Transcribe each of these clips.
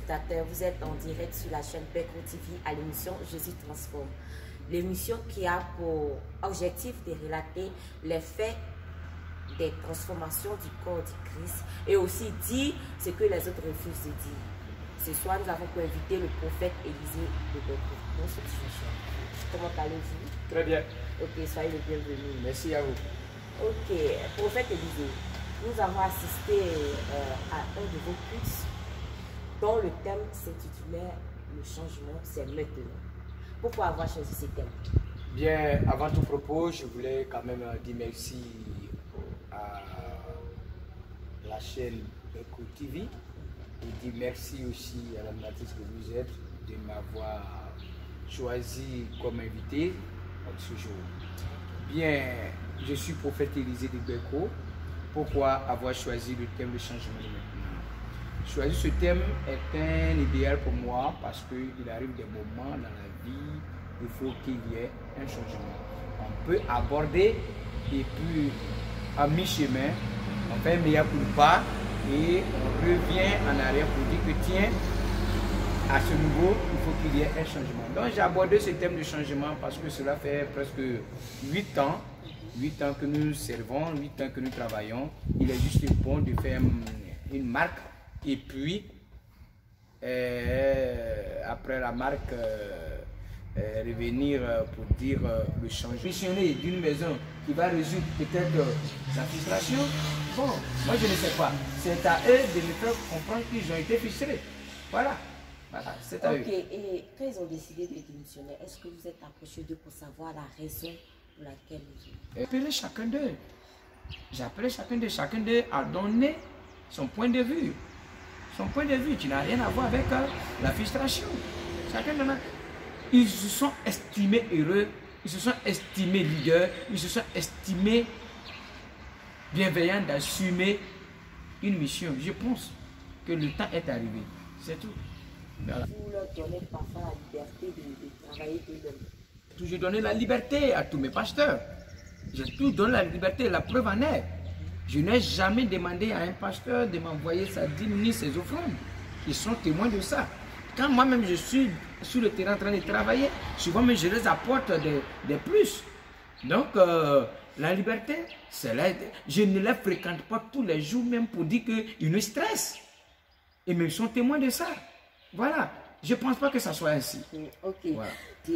téléspectateurs, vous êtes en direct sur la chaîne Beko TV à l'émission Jésus transforme. L'émission qui a pour objectif de relater les faits des transformations du corps du Christ et aussi dire ce que les autres refusent de dire. Ce soir, nous avons pour inviter le prophète Élisée de Beko. Bonsoir, comment allez-vous? Très bien. Ok, soyez le bienvenu. Merci à vous. Ok, prophète Élisée, nous avons assisté à un de vos cultes dont le thème s'intitulait Le changement, c'est maintenant. Pourquoi avoir choisi ce thème? Bien, avant tout propos, je voulais quand même dire merci à la chaîne Beko TV et dire merci aussi à l'animatrice que vous êtes de m'avoir choisi comme invité ce jour. Bien, je suis prophète Élisée de Beko. Pourquoi avoir choisi le thème de changement de maintenant? Choisir ce thème est un idéal pour moi parce qu'il arrive des moments dans la vie où il faut qu'il y ait un changement. On peut aborder et puis à mi-chemin, on fait un meilleur pas et on revient en arrière pour dire que tiens, à ce niveau, il faut qu'il y ait un changement. Donc j'ai abordé ce thème de changement parce que cela fait presque 8 ans que nous servons, 8 ans que nous travaillons. Il est juste bon de faire une marque et puis après la marque revenir pour dire le changement. Missionner d'une maison qui va résoudre peut-être sa frustration. Bon, moi je ne sais pas. C'est à eux de me faire comprendre qu'ils ont été frustrés. Voilà. Voilà, c'est à eux. Ok, et quand ils ont décidé de démissionner, est-ce que vous êtes approché d'eux pour savoir la raison pour laquelle ils ont... Appelez chacun d'eux. J'ai appelé chacun d'eux à donner son point de vue. Son point de vue qui n'a rien à voir avec la frustration. Chacun d'eux, ils se sont estimés heureux, ils se sont estimés leaders, ils se sont estimés bienveillants d'assumer une mission. Je pense que le temps est arrivé. C'est tout. Voilà. Vous leur donnez parfois la liberté de travailler eux-mêmes. J'ai donné la liberté à tous mes pasteurs. J'ai tout donné la liberté, la preuve en est. Je n'ai jamais demandé à un pasteur de m'envoyer sa dîme ni ses offrandes. Ils sont témoins de ça. Quand moi-même je suis sur le terrain en train de travailler, souvent même je les apporte des plus. Donc la liberté, c'est là. Je ne les fréquente pas tous les jours même pour dire qu'ils me stressent. Et même ils sont témoins de ça. Voilà. Je ne pense pas que ça soit ainsi. Ok. Voilà.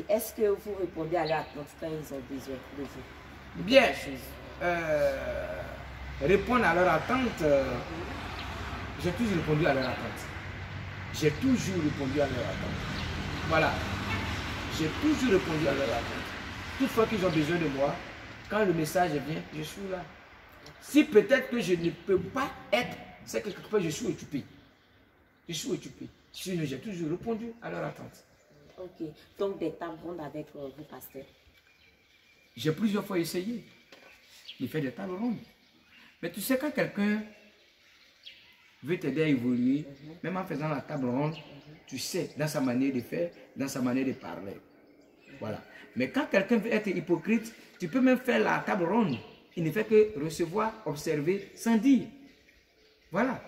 Est-ce que vous répondez à leur attente quand ils ont besoin de vous? Bien. Répondre à leur attente, j'ai toujours répondu à leur attente. J'ai toujours répondu à leur attente. Voilà. J'ai toujours répondu à leur attente. Toutefois qu'ils ont besoin de moi, quand le message vient, je suis là. Si peut-être que je ne peux pas être, c'est que quelque part je suis occupé. Je suis occupé. Sinon, j'ai toujours répondu à leur attente. Ok. Donc, des tables rondes avec vos pasteurs. J'ai plusieurs fois essayé de faire des tables rondes. Mais tu sais, quand quelqu'un veut t'aider à évoluer, même en faisant la table ronde, tu sais, dans sa manière de faire, dans sa manière de parler. Voilà. Mais quand quelqu'un veut être hypocrite, tu peux même faire la table ronde. Il ne fait que recevoir, observer, sans dire. Voilà.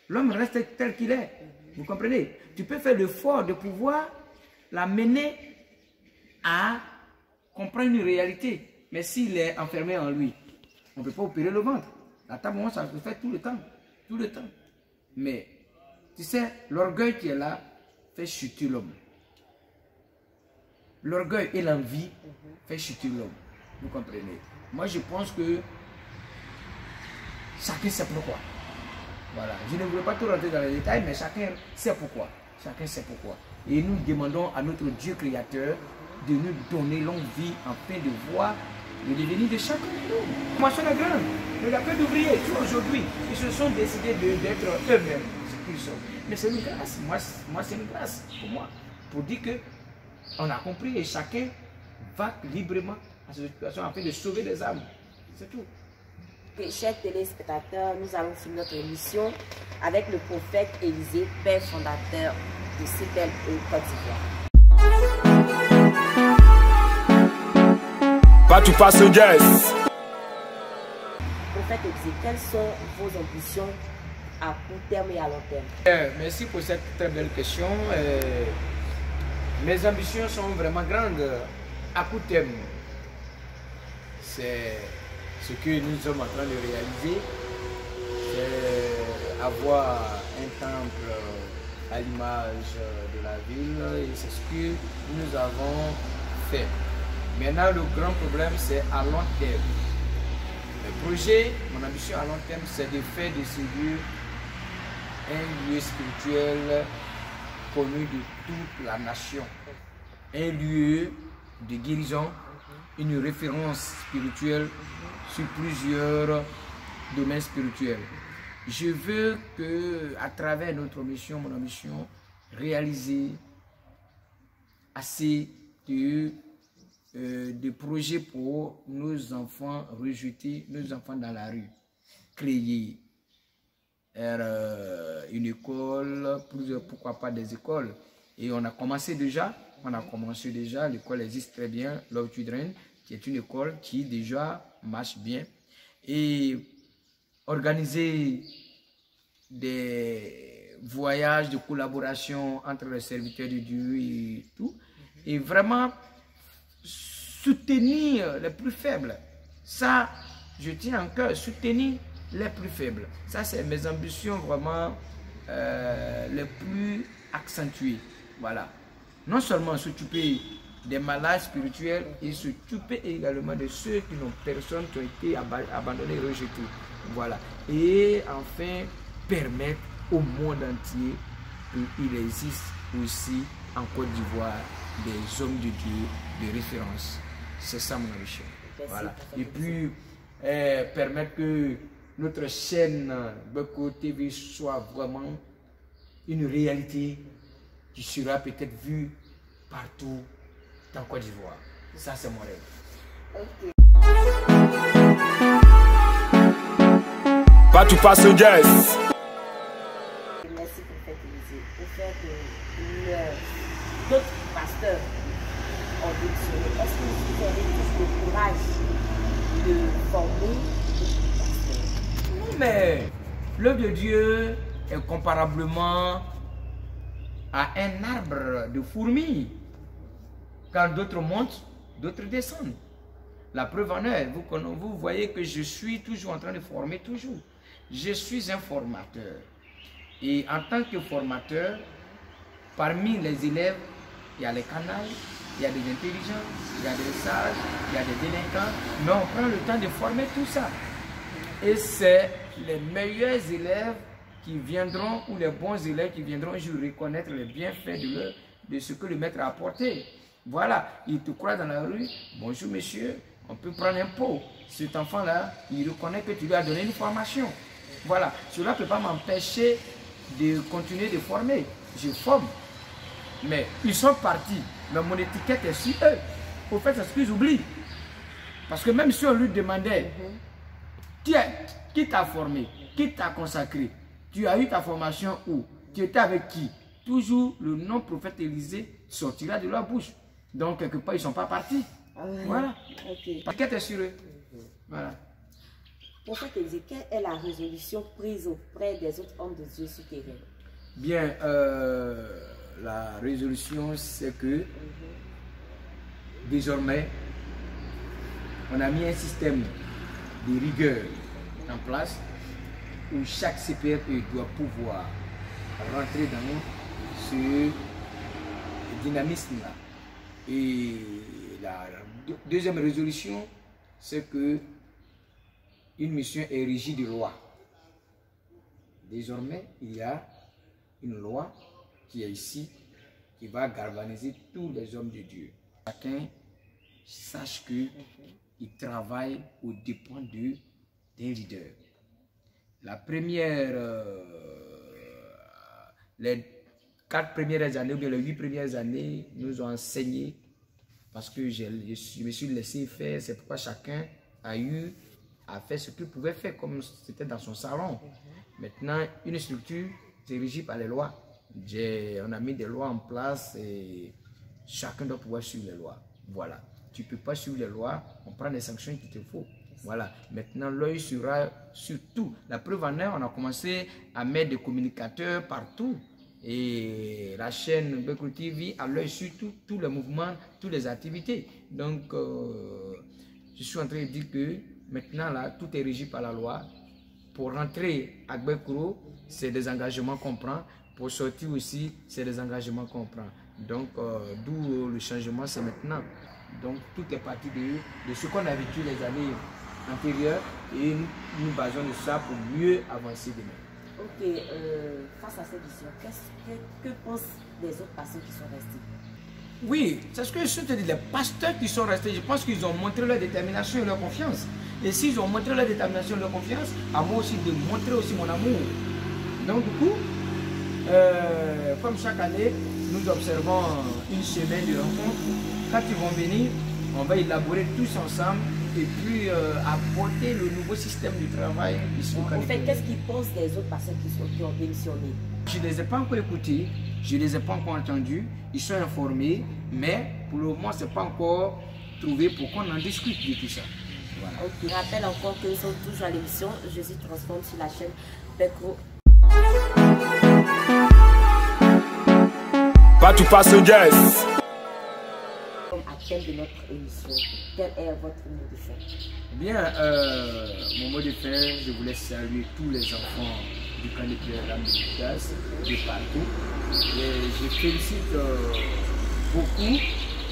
L'homme reste tel qu'il est. Vous comprenez? Tu peux faire l'effort de pouvoir l'amener à comprendre une réalité. Mais s'il est enfermé en lui, on ne peut pas opérer le ventre. La table ronde, ça se fait tout le temps. Tout le temps. Mais, tu sais, l'orgueil qui est là fait chuter l'homme. L'orgueil et l'envie fait chuter l'homme. Vous comprenez? Moi, je pense que chacun sait pourquoi. Voilà. Je ne voulais pas tout rentrer dans les détails, mais chacun sait pourquoi. Chacun sait pourquoi. Et nous demandons à notre Dieu créateur de nous donner longue vie afin de voir le devenir de chacun de nous. Moi, je suis grande. Il y a peu d'ouvriers aujourd'hui qui se sont décidés d'être eux-mêmes ce qu'ils sont. Mais c'est une grâce. Moi c'est une grâce pour moi. Pour dire qu'on a compris et chacun va librement à cette situation afin de sauver des âmes. C'est tout. Chers téléspectateurs, nous allons finir notre émission avec le prophète Élisée, père fondateur de CETEL Côte d'Ivoire. Pas tu passes jazz. Prophète Élisée, quelles sont vos ambitions à court terme et à long terme? Merci pour cette très belle question. Mes ambitions sont vraiment grandes à court terme. C'est ce que nous sommes en train de réaliser. C'est avoir un temple à l'image de la ville et c'est ce que nous avons fait. Maintenant, le grand problème, c'est à long terme. Le projet, mon ambition à long terme, c'est de faire de ce lieu un lieu spirituel connu de toute la nation. Un lieu de guérison, une référence spirituelle sur plusieurs domaines spirituels. Je veux que, à travers notre mission, mon ambition, réaliser assez de projets pour nos enfants rejetés, nos enfants dans la rue. Créer une école, pourquoi pas des écoles. Et on a commencé déjà, l'école existe très bien, Love Children, qui est une école qui déjà marche bien. Et organiser des voyages de collaboration entre les serviteurs de Dieu et tout. Et vraiment soutenir les plus faibles. Ça, je tiens en cœur, soutenir les plus faibles. Ça, c'est mes ambitions vraiment les plus accentuées. Voilà. Non seulement s'occuper des malades spirituels et s'occuper également de ceux qui n'ont personne, qui ont été abandonnés et rejetés. Voilà. Et enfin, permettre au monde entier qu'il existe aussi en Côte d'Ivoire des hommes de Dieu de référence. C'est ça mon ambition. Voilà. Et puis, permettre que notre chaîne Beko TV soit vraiment une réalité qui sera peut-être vue partout en Côte d'Ivoire. Ça, c'est mon rêve. Okay. Pas tu passes au jazz. Merci pour cette visite. Pour faire que d'autres pasteurs ont démissionné. Est-ce que vous avez tous le courage de former d'autres pasteurs? Non, mais l'œuvre de Dieu est comparablement à un arbre de fourmis. Quand d'autres montent, d'autres descendent. La preuve en est, vous voyez que je suis toujours en train de former, toujours. Je suis un formateur. Et en tant que formateur, parmi les élèves, il y a les canailles, il y a des intelligents, il y a des sages, il y a des délinquants. Mais on prend le temps de former tout ça. Et c'est les meilleurs élèves qui viendront, ou les bons élèves qui viendront reconnaître les bienfaits de ce que le maître a apporté. Voilà, il te croise dans la rue, bonjour monsieur, on peut prendre un pot. Cet enfant-là, il reconnaît que tu lui as donné une formation. Voilà, cela ne peut pas m'empêcher de continuer de former. Je forme. Mais ils sont partis. Mais mon étiquette est sur eux. Au fait, c'est ce qu'ils oublient. Parce que même si on lui demandait, qui t'a formé, qui t'a consacré, tu as eu ta formation où, tu étais avec qui, toujours le nom prophète Élisée sortira de leur bouche. Donc, quelque part, ils ne sont pas partis. Voilà. Okay. L'étiquette est sur eux. Voilà. Prophète Élisée, quelle est la résolution prise auprès des autres hommes de Dieu souterrains? Bien, la résolution, c'est que désormais, on a mis un système de rigueur en place où chaque CPRE doit pouvoir rentrer dans ce dynamisme-là. Et la deuxième résolution, c'est que une mission est régie de loi. Désormais, il y a une loi qui est ici, qui va galvaniser tous les hommes de Dieu. Chacun sache qu'il travaille aux dépens d'un leader. La première, les 4 premières années, ou bien les 8 premières années, nous ont enseigné, parce que je me suis laissé faire, c'est pourquoi chacun a eu à faire ce qu'il pouvait faire, comme c'était dans son salon. Maintenant, une structure, c'est régi par les lois. On a mis des lois en place et chacun doit pouvoir suivre les lois. Voilà. Tu ne peux pas suivre les lois, on prend les sanctions qu'il te faut. Voilà. Maintenant, l'œil sera sur tout. La preuve en est, on a commencé à mettre des communicateurs partout. Et la chaîne Bekoul TV a l'œil sur tous les mouvements, toutes les activités. Donc, je suis en train de dire que maintenant, là, tout est régi par la loi. Pour rentrer à Bekoul, c'est des engagements qu'on prend. Pour sortir aussi, c'est des engagements qu'on prend. Donc, d'où le changement, c'est maintenant. Donc, tout est parti de ce qu'on a vécu les années antérieures et nous basons de ça pour mieux avancer demain. Ok, face à cette vision, que pensent les autres pasteurs qui sont restés? Oui, c'est ce que je te dis, les pasteurs qui sont restés, je pense qu'ils ont montré leur détermination et leur confiance. Et s'ils ont montré leur détermination et leur confiance, à moi aussi de montrer aussi mon amour. Donc du coup, comme chaque année, nous observons une semaine de rencontres. Quand ils vont venir, on va élaborer tous ensemble et puis apporter le nouveau système de travail ici au Canada. En fait, qu'est-ce qu'ils pensent des autres personnes qui ont démissionné? Je ne les ai pas encore écoutés, je ne les ai pas encore entendus, ils sont informés, mais pour le moment, ce n'est pas encore trouvé pour qu'on en discute de tout ça. Voilà. Okay. Je rappelle encore que nous sommes toujours à l'émission Jésus transforme sur la chaîne Bekoul. Pas tout passe au jazz. Comme à thème de notre émission, quel est votre mot de fin? Bien, mon mot de fin, je voulais saluer tous les enfants du camp de prière de partout. Et je félicite beaucoup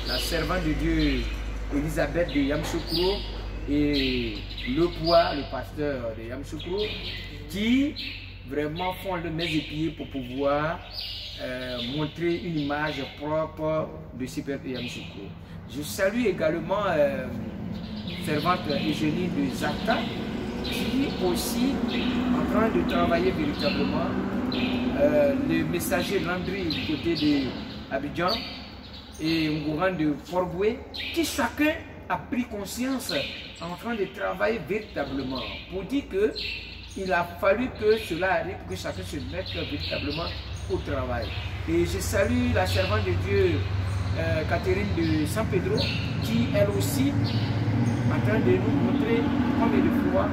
la servante de Dieu Elisabeth de Yamoussoukro et le poids, le pasteur de Yamoussoukro, qui vraiment font le mes épiers pour pouvoir montrer une image propre de ce peuple Yamoussoukro. Je salue également servante Eugénie de Zata, qui aussi en train de travailler véritablement, le messager Landry du côté de Abidjan et Ngouran de Fort-Boué, qui chacun a pris conscience en train de travailler véritablement pour dire que il a fallu que cela arrive, que chacun se mette véritablement au travail. Et je salue la servante de Dieu Catherine de San Pedro, qui elle aussi en train de nous montrer combien de fois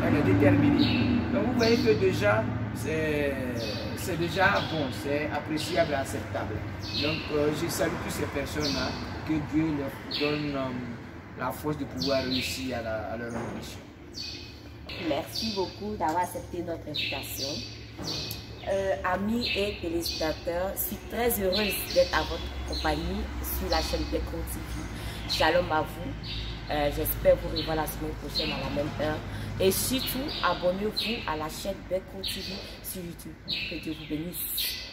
elle est déterminée. Donc vous voyez que déjà c'est déjà bon, c'est appréciable et acceptable. Donc je salue toutes ces personnes-là, que Dieu leur donne la force de pouvoir réussir à leur mission. Merci beaucoup d'avoir accepté notre invitation. Amis et téléspectateurs, je suis très heureuse d'être à votre compagnie sur la chaîne Bekoul TV. Shalom à vous. J'espère vous revoir la semaine prochaine à la même heure. Et surtout, abonnez-vous à la chaîne Bekoul TV sur YouTube. Que Dieu vous bénisse.